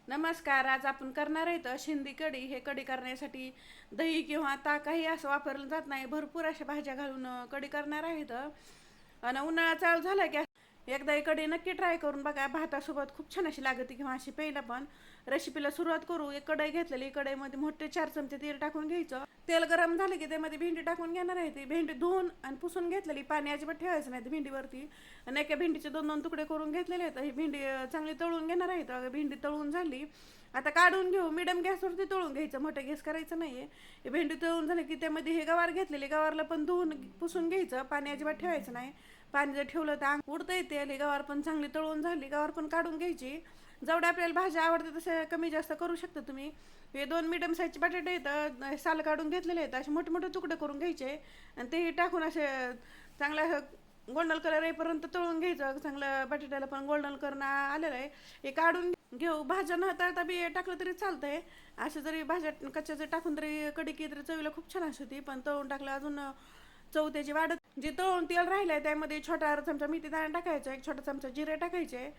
नमस्कार. आज आपण करणार आहेत शिंदी कढी. हे कढी करण्यासाठी दही किंवा ताकही असं वापरलं जात नाही. भरपूर अशा भाज्या घालून कढी करणार आहेत. आणि उन्हाळा चालू झाला की एकदा ही कढी नक्की ट्राय करून बघा. भातासोबत खूप छान अशी लागते किंवा अशी प्यायला पण. रेसिपीला सुरुवात करू. एक कढई घेतलेली, कढईमध्ये मोठे 4 चमचे तेल टाकून घ्यायचं. तेल गरम झाले की त्यामध्ये भेंडी टाकून घेणार आहे. ती भेंडी धुवून आणि पुसून घेतलेली, पाणी अजिबात ठेवायचं नाही भेंडीवरती. आणि एका भेंडीचे 2-2 तुकडे करून घेतलेले आहेत. ही भेंडी चांगली तळून घेणार आहेत. भेंडी तळून झाली, आता काढून घेऊ. मिडियम गॅसवरती तळून घ्यायचं, मोठा गॅस करायचं नाहीये. हे भेंडी तळून झाली की त्यामध्ये हे गवार घेतलेले, गवारला पण धुवून पुसून घ्यायचं, पाणी अजिबात ठेवायचं नाही. पाणी जर ठेवलं तर अंग उडता येते. आणि गवार पण चांगली तळून झाली, गवार पण काढून घ्यायची. जेवढ्या आपल्याला भाज्या आवडते तसं कमी जास्त करू शकता तुम्ही. हे 2 मिडियम साईजचे बटाटे आहेत, साल काढून घेतलेले आहेत, असे मोठे मोठे तुकडे करून घ्यायचे. आणि तेही टाकून असे चांगला गोल्डन कलर येईपर्यंत तळून घ्यायचं. चांगलं बटाट्याला पण गोल्डन कलर आलेलं आहे. हे काढून घेऊ. भाज्या न तळता बी टाकलं तरी चालतंय. असं जरी भाज्या कच्च्या जरी टाकून तरी कढी केली तरी चवीला खूप छान असते ती. पण तळून टाकलं अजून चव त्याची वाढत. जे तळून तेल राहिलंय त्यामध्ये छोटा चमचा मेथी दाणे टाकायचं, 1 छोटा चमचा जिरे टाकायचे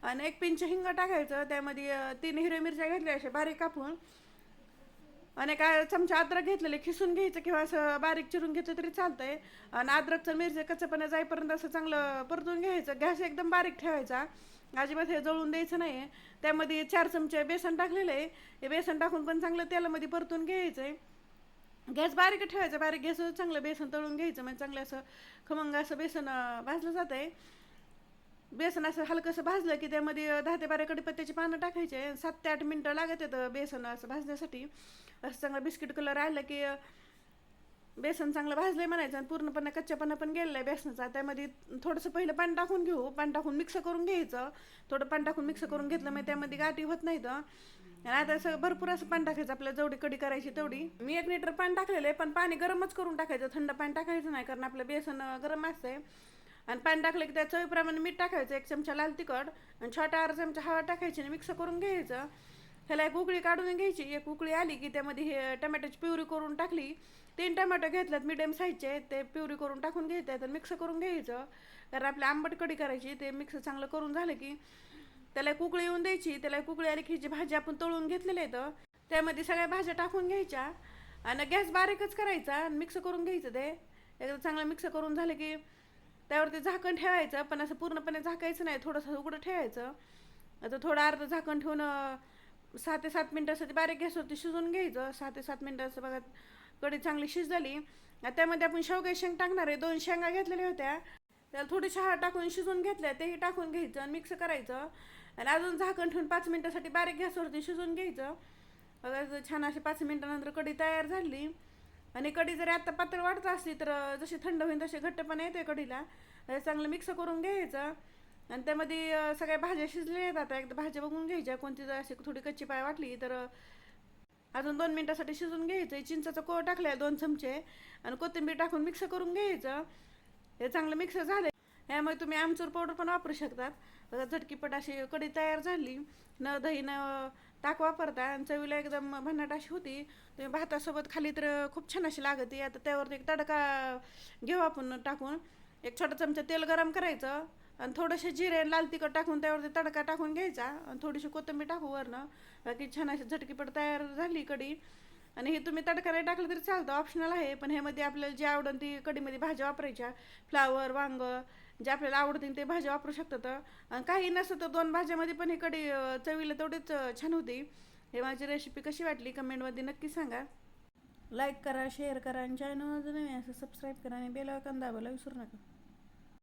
आणि 1 पिंच हिंग टाकायचं. त्यामध्ये 3 हिरव्या मिरच्या घेतल्या अशा बारीक कापून. आणि 1 चमचा अद्रक घेतलेले, खिसून घ्यायचं किंवा असं बारीक चिरून घेतलं तरी चालतंय. आणि अद्रकचं मिरची कच्चपणा जाईपर्यंत असं चांगलं परतून घ्यायचं. गॅस एकदम बारीक ठेवायचा, अजिबात हे जळून द्यायचं नाही. त्यामध्ये 4 चमचे बेसन टाकलेलं आहे. हे बेसन टाकून पण चांगलं तेलामध्ये परतून घ्यायचं आहे. गॅस बारीक ठेवायचा, बारीक गॅसवर चांगलं बेसन तळून घ्यायचं. म्हणजे चांगलं असं खमंग असं बेसन भाजलं जात आहे. बेसन असं हलकंसं भाजलं की त्यामध्ये 10 ते 12 कडीपत्त्याची पानं टाकायचे. 7 ते 8 मिनटं लागत आहेत बेसन असं भाजण्यासाठी. असं चांगलं बिस्किट कलर आलं की बेसन चांगलं भाजलंय म्हणायचं. आणि पूर्णपणे कच्च्यापणा पण गेलेला आहे बेसनाचा. त्यामध्ये थोडंसं पहिलं पाणी टाकून घेऊ, पाणी टाकून मिक्स करून घ्यायचं. थोडं पाणी टाकून मिक्स करून घेतलं मग त्यामध्ये गाठी होत नाहीत. आणि आता असं भरपूर असं पाणी टाकायचं, आपल्याला जेवढी कढी करायची तेवढी. मी 1 लिटर पाणी टाकलेलं आहे, पण पाणी गरमच करून टाकायचं, थंड पाणी टाकायचं नाही, कारण आपलं बेसन गरम असतंय. आणि पाणी टाकलं की त्या चवीप्रमाणे मीठ टाकायचं, 1 चमचा लाल तिखट आणि छोटा अर्धा चमचा हळद टाकायची आणि मिक्स करून घ्यायचं. ह्याला 1 उकळी काढून घ्यायची. 1 उकळी आली की त्यामध्ये हे टमॅटोची प्युरी करून टाकली. 3 टमॅटो घेतल्यात मिडियम साईजचे, ते प्युरी करून टाकून घ्यायचं आणि मिक्स करून घ्यायचं. कारण आपल्या आंबट कढी करायची. ते मिक्स चांगलं करून झालं की त्याला 1 उकळी येऊन द्यायची. त्याला 1 उकळी आली की जी भाजी आपण तळून घेतलेली आहेत त्यामध्ये सगळ्या भाज्या टाकून घ्यायच्या आणि गॅस बारीकच करायचा आणि मिक्स करून घ्यायचं. ते एकदा चांगलं मिक्स करून झालं की त्यावरती झाकण ठेवायचं, पण असं पूर्णपणे झाकायचं नाही, थोडंसं उघडं ठेवायचं. आता थोडं अर्ध झाकण ठेवून 6 ते 7 मिनटासाठी बारीक गॅसवरती शिजवून घ्यायचं. 6 ते 7 मिनटाचं बघा कढी चांगली शिजली. त्यामध्ये आपण शेवगा शेंग टाकणार आहे. 2 शेंगा घेतलेल्या होत्या, त्याला थोडीशी हळद टाकून शिजवून घेतल्या, तेही टाकून घ्यायचं आणि मिक्स करायचं. आणि अजून झाकण ठेवून 5 मिनटासाठी बारीक गॅसवरती शिजवून घ्यायचं. बघा छान अशी 5 मिनटानंतर कढी तयार झाली. आणि कढी जरी आता पातळ वाटत असली तर जशी थंड होईल तसे घट्टपणा येते कढीला. चांगलं मिक्स करून घ्यायचं. आणि त्यामध्ये सगळ्या भाज्या शिजलेल्या आहेत. आता एकदा भाज्या बघून घ्यायच्या, कोणती जर अशी थोडी कच्ची पाय वाटली तर अजून 2 मिनटासाठी शिजून घ्यायचं. चिंचाचा कोळ टाकलाय 2 चमचे आणि कोथिंबीर टाकून मिक्स करून घ्यायचं. हे चांगलं मिक्स झालं. ह्यामुळे तुम्ही आमचूर पावडर पण वापरू शकतात. झटकीपट अशी कढी तयार झाली. न दही न ताक वापरता आणि चवीला एकदम भन्नाट अशी होती. तुम्ही भातासोबत खाली तर खूप छान अशी लागते. आता त्यावरती एक तडका घेऊ आपण टाकून. 1 छोटा चमचा तेल गरम करायचं आणि थोडेसे जिरे लाल तिखट टाकून त्यावरती तडका टाकून घ्यायचा आणि थोडीशी कोथिंबीर टाकू वरनं. बाकी छान अशी झटकीपट तयार झाली कढी. आणि हे तुम्ही तडका नाही टाकलं तरी चालतं, ऑप्शनल आहे. पण ह्यामध्ये आपल्याला जे आवडतं ती कढीमध्ये भाज्या वापरायच्या. फ्लावर, वांग जे आपल्याला आवडतील ते भाज्या वापरू शकतात. आणि काही नसतं तर 2 भाज्यामध्ये पण ही कढी चवीला तेवढीच छान होती. हे माझी रेसिपी कशी वाटली कमेंटमध्ये नक्की सांगा. लाईक करा, शेअर करा आणि चॅनल नवीन असं सबस्क्राईब करा आणि बेल आयकॉन दाबायला विसरू नका.